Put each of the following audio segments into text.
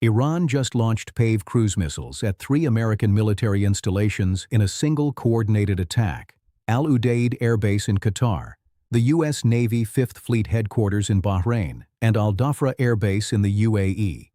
Iran just launched Paveh cruise missiles at 3 American military installations in a single coordinated attack: Al Udeid Air Base in Qatar, the U.S. Navy 5th Fleet Headquarters in Bahrain, and Al Dhafra Air Base in the UAE.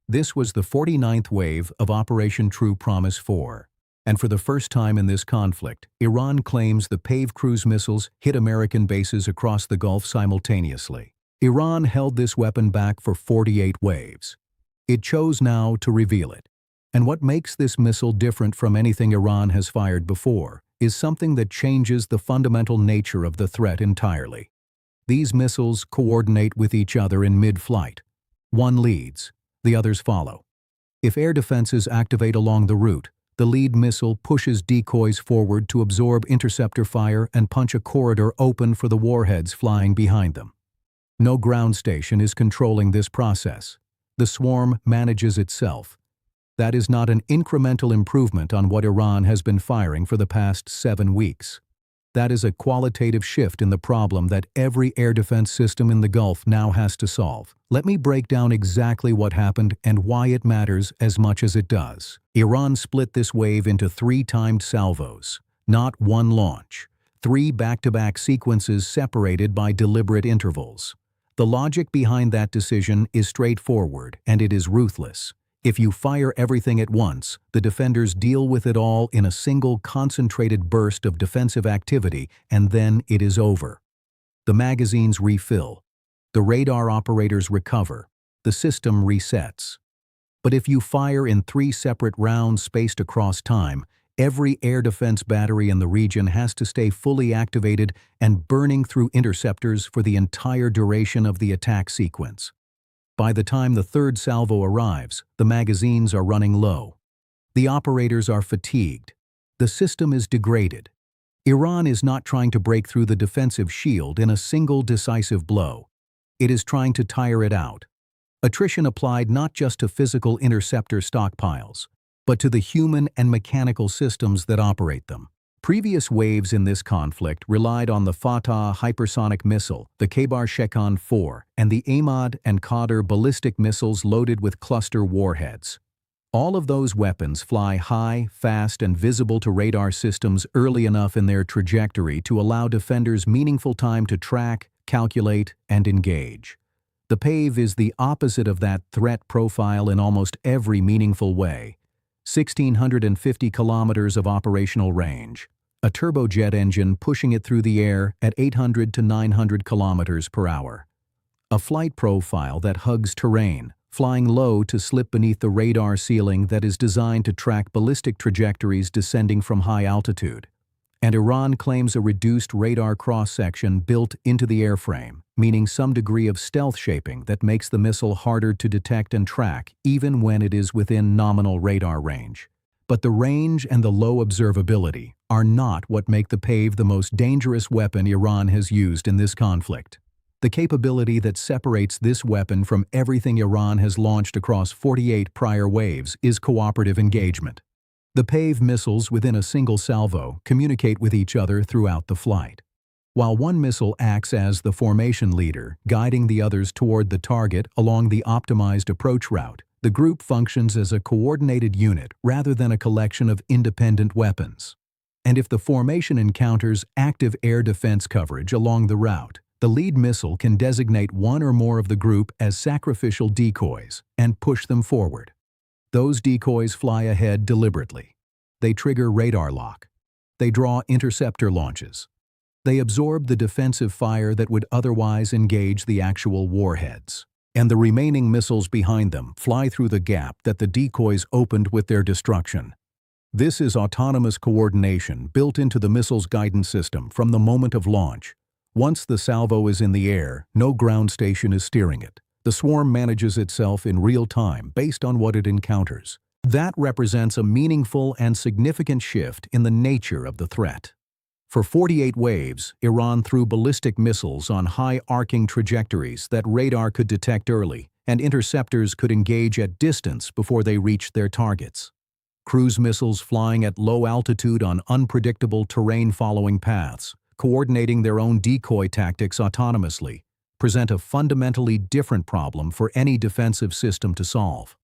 This was the 49th wave of Operation True Promise 4. And for the first time in this conflict, Iran claims the Paveh cruise missiles hit American bases across the Gulf simultaneously. Iran held this weapon back for 48 waves. It chose now to reveal it. And what makes this missile different from anything Iran has fired before is something that changes the fundamental nature of the threat entirely. These missiles coordinate with each other in mid-flight. One leads, the others follow. If air defenses activate along the route, the lead missile pushes decoys forward to absorb interceptor fire and punch a corridor open for the warheads flying behind them. No ground station is controlling this process. The swarm manages itself. That is not an incremental improvement on what Iran has been firing for the past 7 weeks. That is a qualitative shift in the problem that every air defense system in the Gulf now has to solve. Let me break down exactly what happened and why it matters as much as it does. Iran split this wave into 3 timed salvos, not one launch. 3 back-to-back sequences separated by deliberate intervals. The logic behind that decision is straightforward, and it is ruthless. If you fire everything at once, the defenders deal with it all in a single concentrated burst of defensive activity, and then it is over. The magazines refill. The radar operators recover. The system resets. But if you fire in 3 separate rounds spaced across time, every air defense battery in the region has to stay fully activated and burning through interceptors for the entire duration of the attack sequence. By the time the 3rd salvo arrives, the magazines are running low. The operators are fatigued. The system is degraded. Iran is not trying to break through the defensive shield in a single decisive blow. It is trying to tire it out. Attrition applied not just to physical interceptor stockpiles, but to the human and mechanical systems that operate them. Previous waves in this conflict relied on the Fatah hypersonic missile, the Khaybar-Shekan 4, and the Ahmad and Qadr ballistic missiles loaded with cluster warheads. All of those weapons fly high, fast, and visible to radar systems early enough in their trajectory to allow defenders meaningful time to track, calculate, and engage. The Paveh is the opposite of that threat profile in almost every meaningful way. 1,650 kilometers of operational range, a turbojet engine pushing it through the air at 800 to 900 kilometers per hour. A flight profile that hugs terrain, flying low to slip beneath the radar ceiling that is designed to track ballistic trajectories descending from high altitude. And Iran claims a reduced radar cross-section built into the airframe, meaning some degree of stealth shaping that makes the missile harder to detect and track even when it is within nominal radar range. But the range and the low observability are not what make the Paveh the most dangerous weapon Iran has used in this conflict. The capability that separates this weapon from everything Iran has launched across 48 prior waves is cooperative engagement. The Paveh missiles within a single salvo communicate with each other throughout the flight. While one missile acts as the formation leader, guiding the others toward the target along the optimized approach route, the group functions as a coordinated unit rather than a collection of independent weapons. And if the formation encounters active air defense coverage along the route, the lead missile can designate one or more of the group as sacrificial decoys and push them forward. Those decoys fly ahead deliberately. They trigger radar lock. They draw interceptor launches. They absorb the defensive fire that would otherwise engage the actual warheads. And the remaining missiles behind them fly through the gap that the decoys opened with their destruction. This is autonomous coordination built into the missile's guidance system from the moment of launch. Once the salvo is in the air, no ground station is steering it. The swarm manages itself in real time based on what it encounters. That represents a meaningful and significant shift in the nature of the threat. For 48 waves, Iran threw ballistic missiles on high-arcing trajectories that radar could detect early, and interceptors could engage at distance before they reached their targets. Cruise missiles flying at low altitude on unpredictable terrain-following paths, coordinating their own decoy tactics autonomously, present a fundamentally different problem for any defensive system to solve.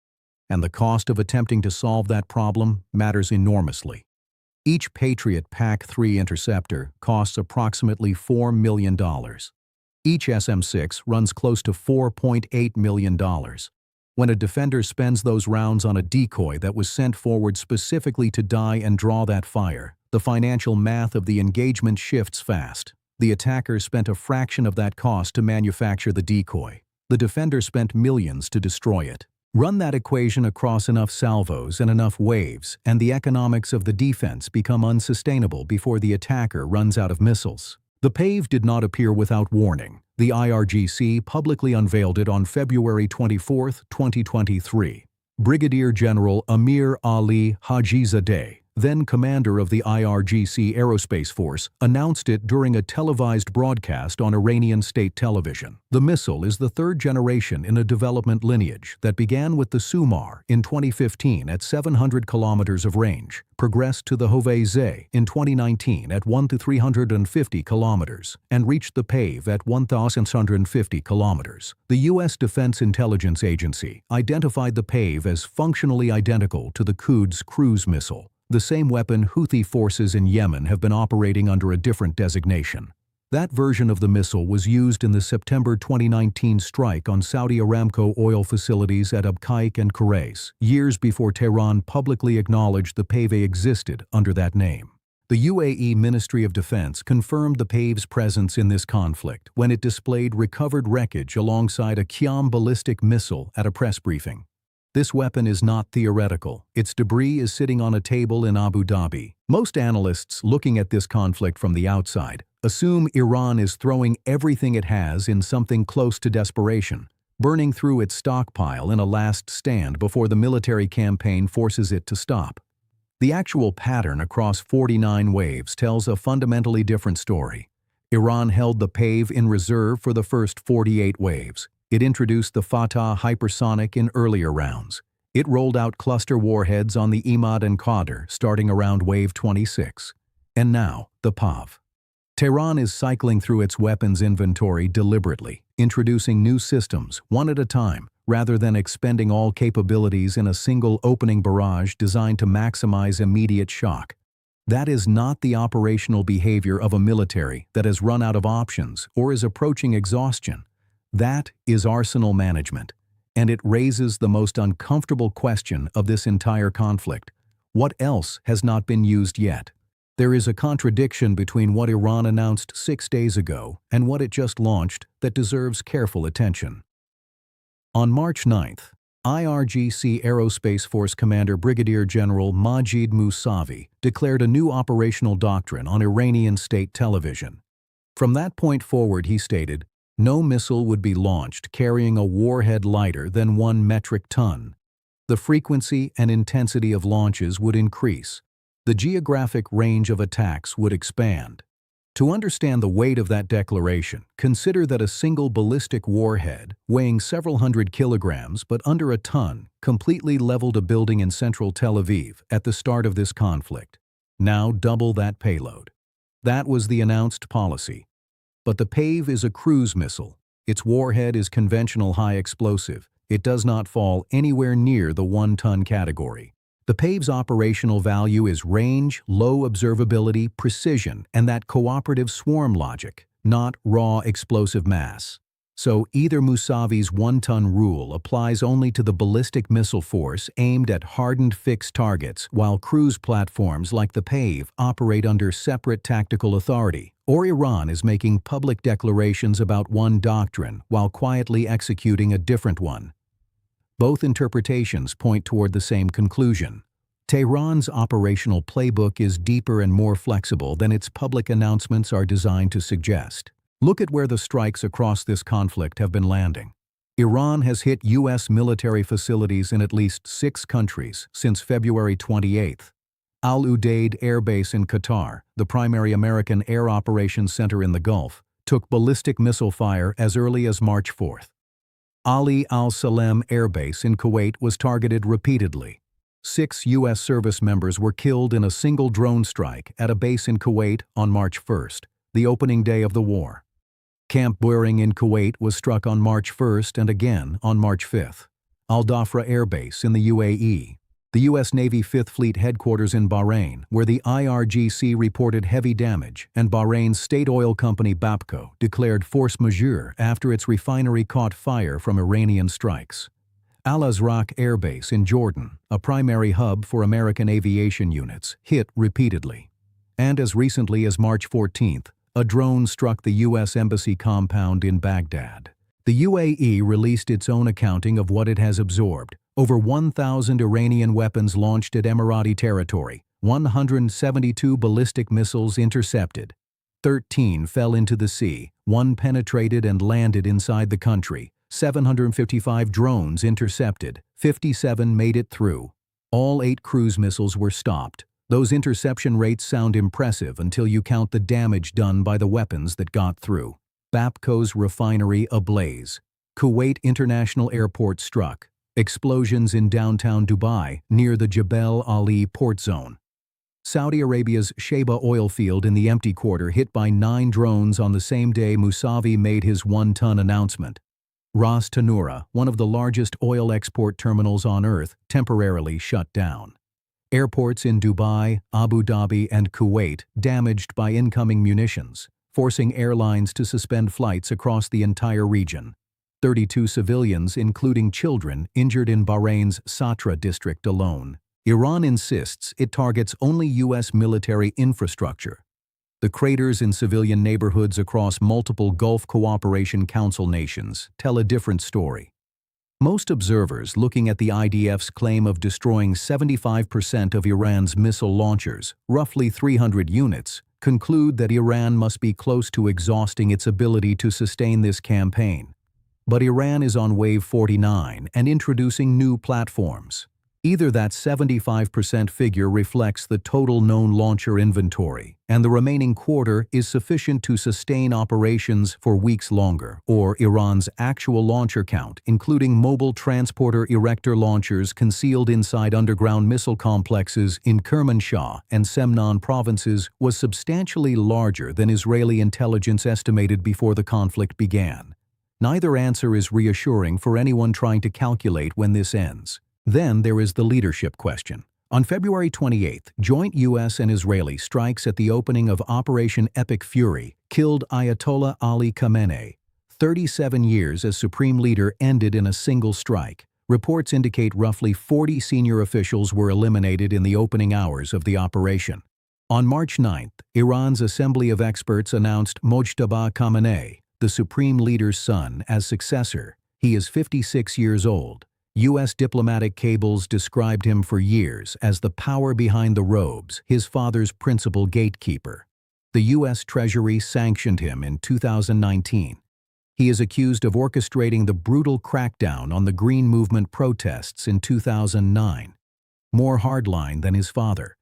and the cost of attempting to solve that problem matters enormously. Each Patriot PAC-3 interceptor costs approximately $4 million. Each SM-6 runs close to $4.8 million. When a defender spends those rounds on a decoy that was sent forward specifically to die and draw that fire, the financial math of the engagement shifts fast. The attacker spent a fraction of that cost to manufacture the decoy. The defender spent millions to destroy it. Run that equation across enough salvos and enough waves, and the economics of the defense become unsustainable before the attacker runs out of missiles. The Paveh did not appear without warning. The IRGC publicly unveiled it on February 24, 2023. Brigadier General Amir Ali Hajizadeh, then commander of the IRGC Aerospace Force, announced it during a televised broadcast on Iranian state television. The missile is the third generation in a development lineage that began with the Sumar in 2015 at 700 kilometers of range, progressed to the Hovey-Zeh in 2019 at 350 kilometers, and reached the Paveh at 1,650 kilometers. The U.S. Defense Intelligence Agency identified the Paveh as functionally identical to the Quds cruise missile, the same weapon Houthi forces in Yemen have been operating under a different designation. That version of the missile was used in the September 2019 strike on Saudi Aramco oil facilities at Abqaiq and Khurais, years before Tehran publicly acknowledged the Paveh existed under that name. The UAE Ministry of Defense confirmed the Paveh's presence in this conflict when it displayed recovered wreckage alongside a Qiyam ballistic missile at a press briefing. This weapon is not theoretical. Its debris is sitting on a table in Abu Dhabi. Most analysts looking at this conflict from the outside assume Iran is throwing everything it has in something close to desperation, burning through its stockpile in a last stand before the military campaign forces it to stop. The actual pattern across 49 waves tells a fundamentally different story. Iran held the Paveh in reserve for the first 48 waves. It introduced the Fatah hypersonic in earlier rounds. It rolled out cluster warheads on the Imad and Qadr starting around wave 26. And now, the Paveh. Tehran is cycling through its weapons inventory deliberately, introducing new systems, one at a time, rather than expending all capabilities in a single opening barrage designed to maximize immediate shock. That is not the operational behavior of a military that has run out of options or is approaching exhaustion. That is arsenal management, and it raises the most uncomfortable question of this entire conflict. What else has not been used yet? There is a contradiction between what Iran announced 6 days ago and what it just launched that deserves careful attention. On March 9th, IRGC Aerospace Force Commander Brigadier General Majid Mousavi declared a new operational doctrine on Iranian state television. From that point forward, he stated, no missile would be launched carrying a warhead lighter than 1 metric ton. The frequency and intensity of launches would increase. The geographic range of attacks would expand. To understand the weight of that declaration, consider that a single ballistic warhead, weighing several hundred kilograms but under a ton, completely leveled a building in central Tel Aviv at the start of this conflict. Now double that payload. That was the announced policy. But the Paveh is a cruise missile. Its warhead is conventional high explosive. It does not fall anywhere near the 1-ton category. The Paveh's operational value is range, low observability, precision, and that cooperative swarm logic, not raw explosive mass. So either Mousavi's 1-ton rule applies only to the ballistic missile force aimed at hardened fixed targets, while cruise platforms like the Paveh operate under separate tactical authority, or Iran is making public declarations about one doctrine while quietly executing a different one. Both interpretations point toward the same conclusion. Tehran's operational playbook is deeper and more flexible than its public announcements are designed to suggest. Look at where the strikes across this conflict have been landing. Iran has hit U.S. military facilities in at least 6 countries since February 28. Al Udeid Air Base in Qatar, the primary American air operations center in the Gulf, took ballistic missile fire as early as March 4. Ali Al Salem Air Base in Kuwait was targeted repeatedly. 6 U.S. service members were killed in a single drone strike at a base in Kuwait on March 1, the opening day of the war. Camp Buehring in Kuwait was struck on March 1 and again on March 5. Al Dhafra Air Base in the UAE. The U.S. Navy Fifth Fleet headquarters in Bahrain, where the IRGC reported heavy damage, and Bahrain's state oil company Bapco declared force majeure after its refinery caught fire from Iranian strikes. Al Azraq Air Base in Jordan, a primary hub for American aviation units, hit repeatedly. And as recently as March 14th, a drone struck the U.S. Embassy compound in Baghdad. The UAE released its own accounting of what it has absorbed. Over 1,000 Iranian weapons launched at Emirati territory, 172 ballistic missiles intercepted. 13 fell into the sea, 1 penetrated and landed inside the country, 755 drones intercepted, 57 made it through. All 8 cruise missiles were stopped. Those interception rates sound impressive until you count the damage done by the weapons that got through. Bapco's refinery ablaze. Kuwait International Airport struck. Explosions in downtown Dubai, near the Jebel Ali port zone. Saudi Arabia's Sheba oil field in the empty quarter hit by 9 drones on the same day Mousavi made his 1-ton announcement. Ras Tanura, one of the largest oil export terminals on Earth, temporarily shut down. Airports in Dubai, Abu Dhabi, and Kuwait damaged by incoming munitions, forcing airlines to suspend flights across the entire region. 32 civilians, including children, injured in Bahrain's Satra district alone. Iran insists it targets only U.S. military infrastructure. The craters in civilian neighborhoods across multiple Gulf Cooperation Council nations tell a different story. Most observers looking at the IDF's claim of destroying 75% of Iran's missile launchers, roughly 300 units, conclude that Iran must be close to exhausting its ability to sustain this campaign. But Iran is on wave 49 and introducing new platforms. Either that 75% figure reflects the total known launcher inventory, and the remaining quarter is sufficient to sustain operations for weeks longer, or Iran's actual launcher count, including mobile transporter erector launchers concealed inside underground missile complexes in Kermanshah and Semnan provinces, was substantially larger than Israeli intelligence estimated before the conflict began. Neither answer is reassuring for anyone trying to calculate when this ends. Then there is the leadership question. On February 28th, joint U.S. and Israeli strikes at the opening of Operation Epic Fury killed Ayatollah Ali Khamenei. 37 years as supreme leader ended in a single strike. Reports indicate roughly 40 senior officials were eliminated in the opening hours of the operation. On March 9th, Iran's Assembly of Experts announced Mojtaba Khamenei, the supreme leader's son, as successor. He is 56 years old. U.S. diplomatic cables described him for years as the power behind the robes, his father's principal gatekeeper. The U.S. Treasury sanctioned him in 2019. He is accused of orchestrating the brutal crackdown on the Green Movement protests in 2009. More hardline than his father.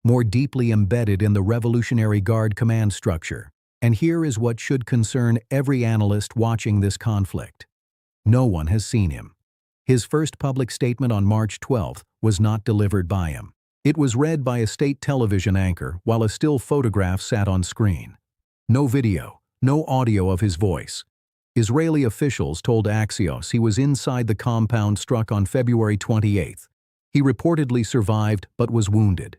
More deeply embedded in the Revolutionary Guard command structure. And here is what should concern every analyst watching this conflict. No one has seen him. His first public statement on March 12th was not delivered by him. It was read by a state television anchor while a still photograph sat on screen. No video, no audio of his voice. Israeli officials told Axios he was inside the compound struck on February 28th. He reportedly survived but was wounded.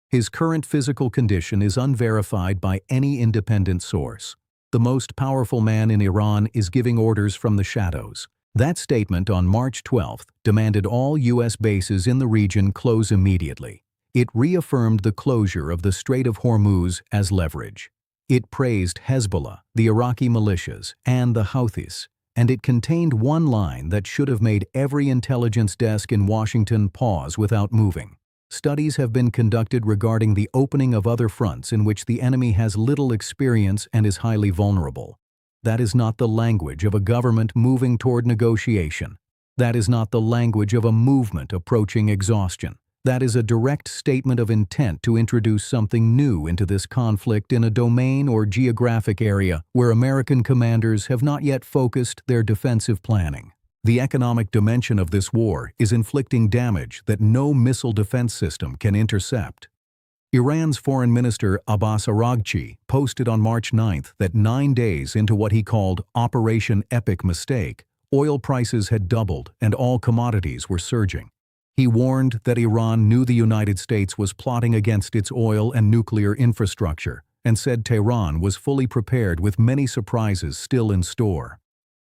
His current physical condition is unverified by any independent source. The most powerful man in Iran is giving orders from the shadows. That statement on March 12th demanded all U.S. bases in the region close immediately. It reaffirmed the closure of the Strait of Hormuz as leverage. It praised Hezbollah, the Iraqi militias, and the Houthis, and it contained one line that should have made every intelligence desk in Washington pause without moving. Studies have been conducted regarding the opening of other fronts in which the enemy has little experience and is highly vulnerable. That is not the language of a government moving toward negotiation. That is not the language of a movement approaching exhaustion. That is a direct statement of intent to introduce something new into this conflict in a domain or geographic area where American commanders have not yet focused their defensive planning. The economic dimension of this war is inflicting damage that no missile defense system can intercept. Iran's Foreign Minister Abbas Araghchi posted on March 9th that 9 days into what he called Operation Epic Mistake, Oil prices had doubled and all commodities were surging. He warned that Iran knew the United States was plotting against its oil and nuclear infrastructure, and said Tehran was fully prepared with many surprises still in store.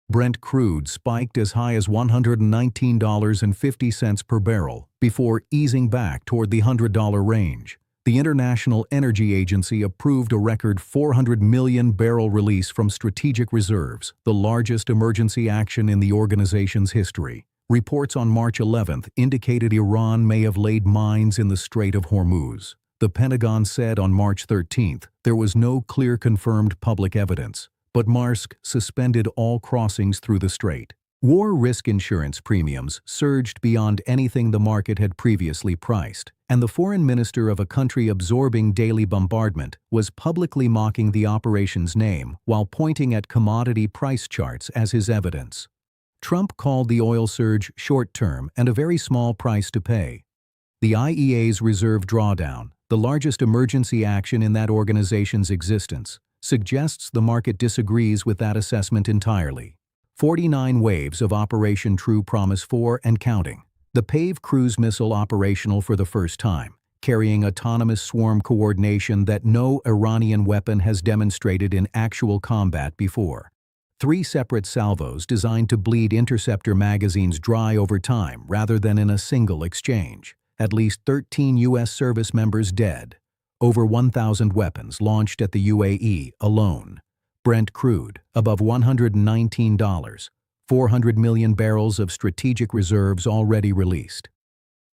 Brent crude spiked as high as $119.50 per barrel before easing back toward the $100 range. The International Energy Agency approved a record 400 million barrel release from strategic reserves, the largest emergency action in the organization's history. Reports on March 11th indicated Iran may have laid mines in the Strait of Hormuz. The Pentagon said on March 13th there was no clear confirmed public evidence, but Maersk suspended all crossings through the strait. War risk insurance premiums surged beyond anything the market had previously priced, and the foreign minister of a country absorbing daily bombardment was publicly mocking the operation's name while pointing at commodity price charts as his evidence. Trump called the oil surge short-term and a very small price to pay. The IEA's reserve drawdown, the largest emergency action in that organization's existence, suggests the market disagrees with that assessment entirely. 49 waves of Operation True Promise 4 and counting. The Paveh cruise missile operational for the first time, carrying autonomous swarm coordination that no Iranian weapon has demonstrated in actual combat before. 3 separate salvos designed to bleed interceptor magazines dry over time rather than in a single exchange. At least 13 U.S. service members dead. Over 1,000 weapons launched at the UAE alone. Brent crude, above $119. 400 million barrels of strategic reserves already released.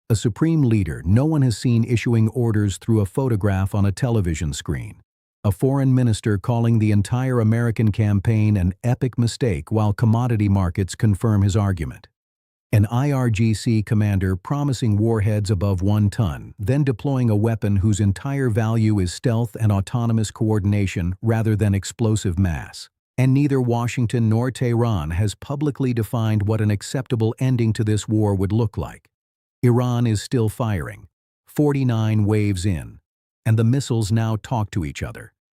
A supreme leader no one has seen issuing orders through a photograph on a television screen. A foreign minister calling the entire American campaign an epic mistake while commodity markets confirm his argument. An IRGC commander promising warheads above 1 ton, then deploying a weapon whose entire value is stealth and autonomous coordination rather than explosive mass. And neither Washington nor Tehran has publicly defined what an acceptable ending to this war would look like. Iran is still firing, 49 waves in, and the missiles now talk to each other.